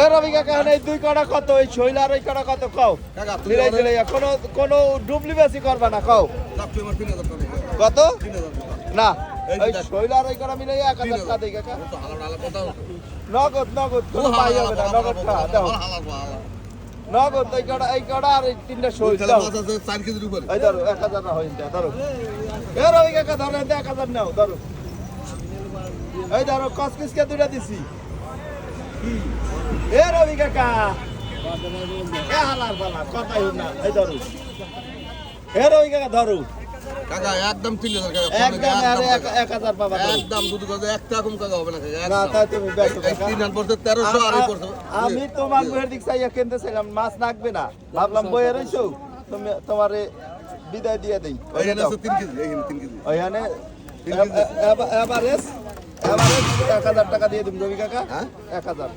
এ রবি কাকা এই দুই কড়া কত ওই শৈলার ওই কড়া কত কও মিলাই দিলে কোনো ডুবলি বেশি করবা না কও কত না ওই শৈলার ওই কড়া মিলাই 1000 টাকা দেই কাকা নগদ নগদ কোনো পাই হবে না নগদ টাকা দাও নগদ এই কড়া আর এই তিনটা শৈল দাও 4 কেজির উপরে এই ধরো 1000 না হইন ধরো এ রবি কাকা ধরো 1000 নাও ধরো এই ধরো কসকিসকে দুইটা দিছি এ রবি কাকা এ হালার বালা কথাই না এই ধরো এ রবি কাকা ধরো কাকা একদম 3000 টাকা একদম আরে 1000 পাবা একদম দুটো কাকা একটা কম কাকা হবে না কাকা না তাই তুমি বেশি কাকা 3 পড়ছে 1300 আর পড়ছে আমি তোমার বইয়ের দিক চাইয়া কিনতে চাইলাম মাছ লাগবে না ভাবলাম বইয়ের হইছো তুমি তোমারে বিদায় দিয়ে দেই ওইখানে আছে 3 কেজি এইখানে 3 কেজি ওইখানে এভারেজ 1000 টাকা দিয়ে দিম রবি কাকা 1000